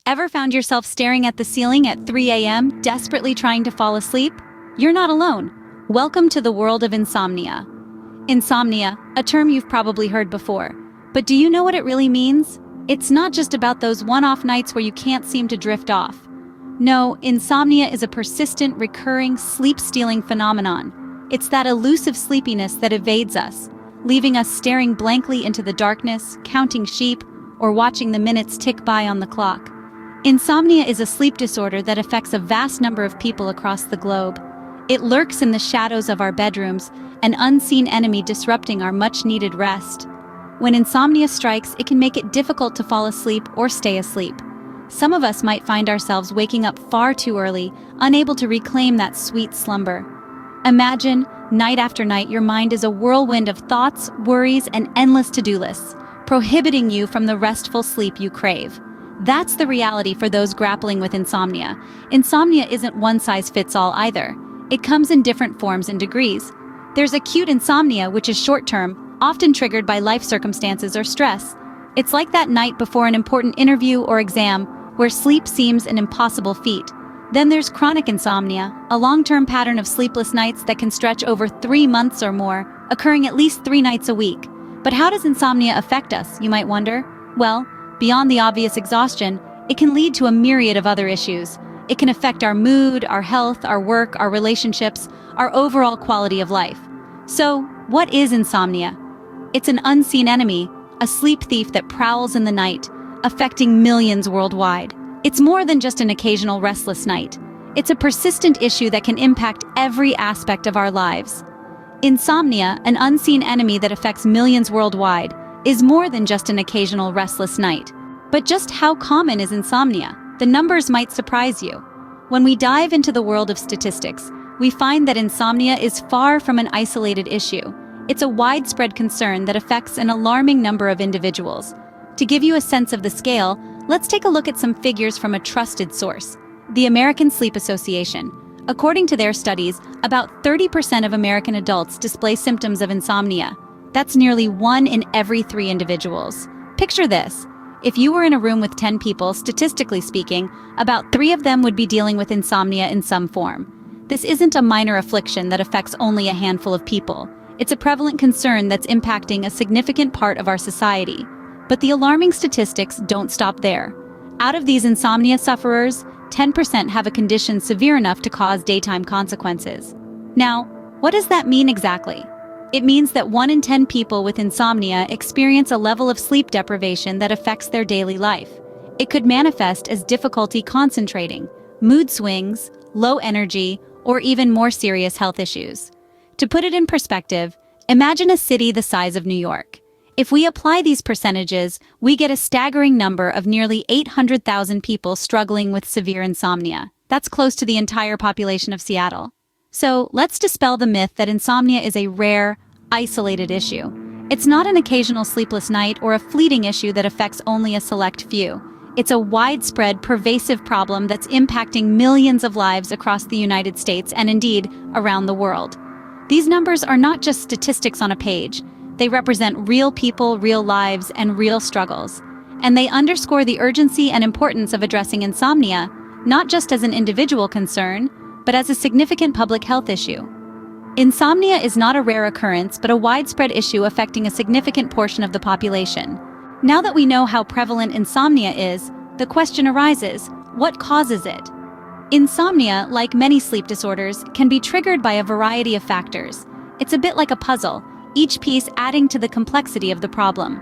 Ever found yourself staring at the ceiling at 3 a.m., desperately trying to fall asleep? You're not alone. Welcome to the world of insomnia. Insomnia, a term you've probably heard before. But do you know what it really means? It's not just about those one-off nights where you can't seem to drift off. No, insomnia is a persistent, recurring, sleep-stealing phenomenon. It's that elusive sleepiness that evades us, leaving us staring blankly into the darkness, counting sheep, or watching the minutes tick by on the clock. Insomnia is a sleep disorder that affects a vast number of people across the globe. It lurks in the shadows of our bedrooms, an unseen enemy disrupting our much-needed rest. When insomnia strikes, it can make it difficult to fall asleep or stay asleep. Some of us might find ourselves waking up far too early, unable to reclaim that sweet slumber. Imagine, night after night, your mind is a whirlwind of thoughts, worries, and endless to-do lists, prohibiting you from the restful sleep you crave. That's the reality for those grappling with insomnia. Insomnia isn't one-size-fits-all either. It comes in different forms and degrees. There's acute insomnia, which is short-term, often triggered by life circumstances or stress. It's like that night before an important interview or exam, where sleep seems an impossible feat. Then there's chronic insomnia, a long-term pattern of sleepless nights that can stretch over 3 months or more, occurring at least 3 nights a week. But how does insomnia affect us, you might wonder? Well, beyond the obvious exhaustion, it can lead to a myriad of other issues. It can affect our mood, our health, our work, our relationships, our overall quality of life. So, what is insomnia? It's an unseen enemy, a sleep thief that prowls in the night, affecting millions worldwide. It's more than just an occasional restless night. It's a persistent issue that can impact every aspect of our lives. Insomnia, an unseen enemy that affects millions worldwide, is more than just an occasional restless night. But just how common is insomnia? The numbers might surprise you. When we dive into the world of statistics, we find that insomnia is far from an isolated issue. It's a widespread concern that affects an alarming number of individuals. To give you a sense of the scale, let's take a look at some figures from a trusted source, the American Sleep Association. According to their studies, about 30% of American adults display symptoms of insomnia. That's nearly 1 in every 3 individuals. Picture this. If you were in a room with 10 people, statistically speaking, about 3 of them would be dealing with insomnia in some form. This isn't a minor affliction that affects only a handful of people. It's a prevalent concern that's impacting a significant part of our society. But the alarming statistics don't stop there. Out of these insomnia sufferers, 10% have a condition severe enough to cause daytime consequences. Now, what does that mean exactly? It means that 1 in 10 people with insomnia experience a level of sleep deprivation that affects their daily life. It could manifest as difficulty concentrating, mood swings, low energy, or even more serious health issues. To put it in perspective, imagine a city the size of New York. If we apply these percentages, we get a staggering number of nearly 800,000 people struggling with severe insomnia. That's close to the entire population of Seattle. So, let's dispel the myth that insomnia is a rare, isolated issue. It's not an occasional sleepless night or a fleeting issue that affects only a select few. It's a widespread, pervasive problem that's impacting millions of lives across the United States and indeed, around the world. These numbers are not just statistics on a page. They represent real people, real lives, and real struggles. And they underscore the urgency and importance of addressing insomnia, not just as an individual concern, but as a significant public health issue. Insomnia is not a rare occurrence, but a widespread issue affecting a significant portion of the population. Now that we know how prevalent insomnia is, the question arises, what causes it? Insomnia, like many sleep disorders, can be triggered by a variety of factors. It's a bit like a puzzle, each piece adding to the complexity of the problem.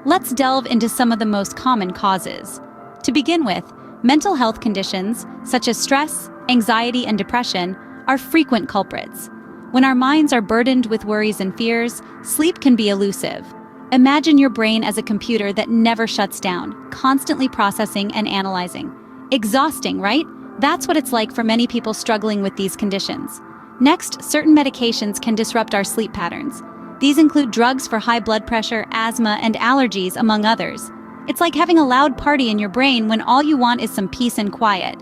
Let's delve into some of the most common causes. To begin with, mental health conditions, such as stress, anxiety, and depression, are frequent culprits. When our minds are burdened with worries and fears, sleep can be elusive. Imagine your brain as a computer that never shuts down, constantly processing and analyzing. Exhausting, right? That's what it's like for many people struggling with these conditions. Next, certain medications can disrupt our sleep patterns. These include drugs for high blood pressure, asthma, and allergies, among others. It's like having a loud party in your brain when all you want is some peace and quiet.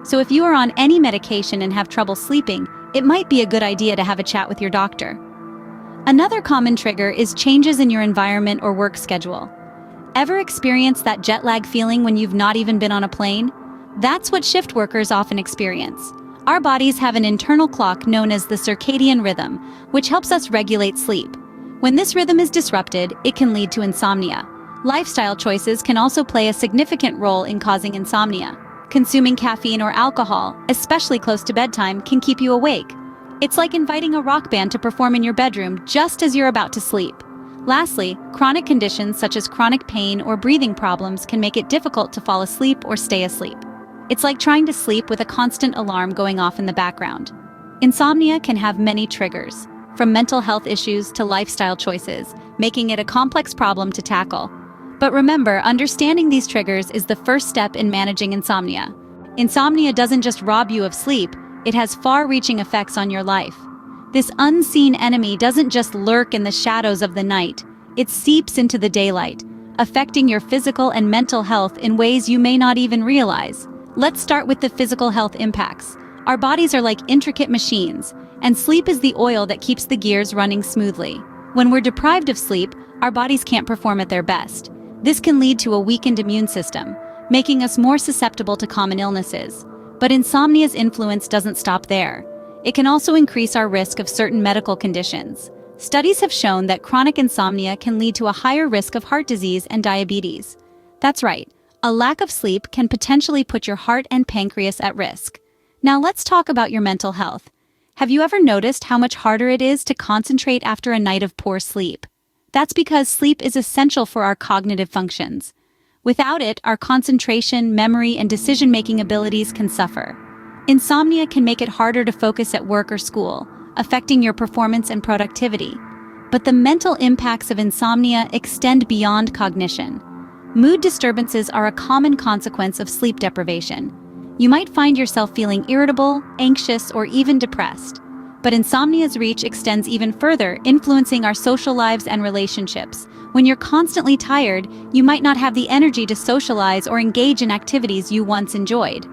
So if you are on any medication and have trouble sleeping, it might be a good idea to have a chat with your doctor. Another common trigger is changes in your environment or work schedule. Ever experienced that jet lag feeling when you've not even been on a plane? That's what shift workers often experience. Our bodies have an internal clock known as the circadian rhythm, which helps us regulate sleep. When this rhythm is disrupted, it can lead to insomnia. Lifestyle choices can also play a significant role in causing insomnia. Consuming caffeine or alcohol, especially close to bedtime, can keep you awake. It's like inviting a rock band to perform in your bedroom just as you're about to sleep. Lastly, chronic conditions such as chronic pain or breathing problems can make it difficult to fall asleep or stay asleep. It's like trying to sleep with a constant alarm going off in the background. Insomnia can have many triggers, from mental health issues to lifestyle choices, making it a complex problem to tackle. But remember, understanding these triggers is the first step in managing insomnia. Insomnia doesn't just rob you of sleep, it has far-reaching effects on your life. This unseen enemy doesn't just lurk in the shadows of the night, it seeps into the daylight, affecting your physical and mental health in ways you may not even realize. Let's start with the physical health impacts. Our bodies are like intricate machines, and sleep is the oil that keeps the gears running smoothly. When we're deprived of sleep, our bodies can't perform at their best. This can lead to a weakened immune system, making us more susceptible to common illnesses. But insomnia's influence doesn't stop there. It can also increase our risk of certain medical conditions. Studies have shown that chronic insomnia can lead to a higher risk of heart disease and diabetes. That's right, a lack of sleep can potentially put your heart and pancreas at risk. Now let's talk about your mental health. Have you ever noticed how much harder it is to concentrate after a night of poor sleep? That's because sleep is essential for our cognitive functions. Without it, our concentration, memory, and decision-making abilities can suffer. Insomnia can make it harder to focus at work or school, affecting your performance and productivity. But the mental impacts of insomnia extend beyond cognition. Mood disturbances are a common consequence of sleep deprivation. You might find yourself feeling irritable, anxious, or even depressed. But insomnia's reach extends even further, influencing our social lives and relationships. When you're constantly tired, you might not have the energy to socialize or engage in activities you once enjoyed.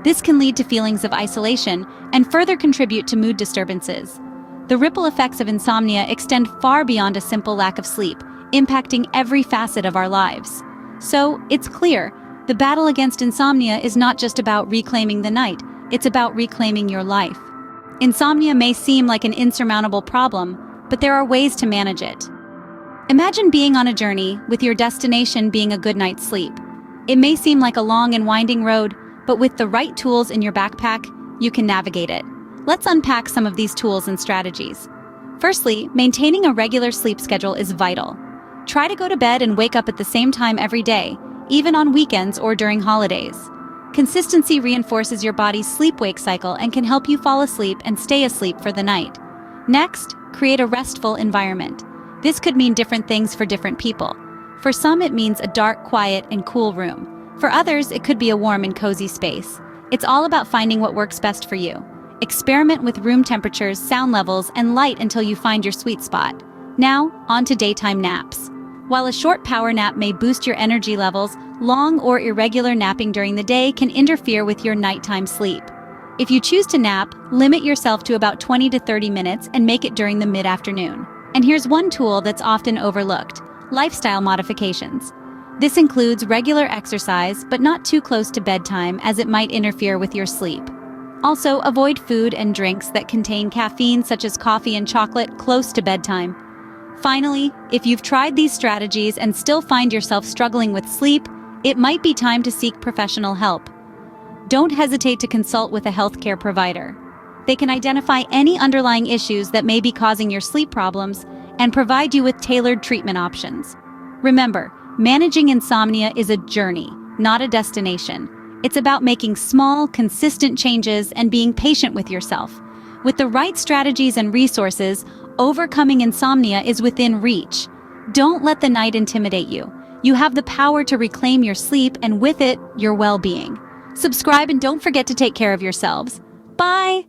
This can lead to feelings of isolation and further contribute to mood disturbances. The ripple effects of insomnia extend far beyond a simple lack of sleep, impacting every facet of our lives. So, it's clear, the battle against insomnia is not just about reclaiming the night, it's about reclaiming your life. Insomnia may seem like an insurmountable problem, but there are ways to manage it. Imagine being on a journey, with your destination being a good night's sleep. It may seem like a long and winding road, but with the right tools in your backpack, you can navigate it. Let's unpack some of these tools and strategies. Firstly, maintaining a regular sleep schedule is vital. Try to go to bed and wake up at the same time every day, even on weekends or during holidays. Consistency reinforces your body's sleep-wake cycle and can help you fall asleep and stay asleep for the night. Next, create a restful environment. This could mean different things for different people. For some, it means a dark, quiet, and cool room. For others, it could be a warm and cozy space. It's all about finding what works best for you. Experiment with room temperatures, sound levels, and light until you find your sweet spot. Now, on to daytime naps. While a short power nap may boost your energy levels, long or irregular napping during the day can interfere with your nighttime sleep. If you choose to nap, limit yourself to about 20 to 30 minutes and make it during the mid-afternoon. And here's one tool that's often overlooked: lifestyle modifications. This includes regular exercise, but not too close to bedtime as it might interfere with your sleep. Also, avoid food and drinks that contain caffeine, such as coffee and chocolate, close to bedtime. Finally, if you've tried these strategies and still find yourself struggling with sleep, it might be time to seek professional help. Don't hesitate to consult with a healthcare provider. They can identify any underlying issues that may be causing your sleep problems and provide you with tailored treatment options. Remember, managing insomnia is a journey, not a destination. It's about making small, consistent changes and being patient with yourself. With the right strategies and resources, overcoming insomnia is within reach. Don't let the night intimidate you. You have the power to reclaim your sleep and with it, your well-being. Subscribe and don't forget to take care of yourselves. Bye!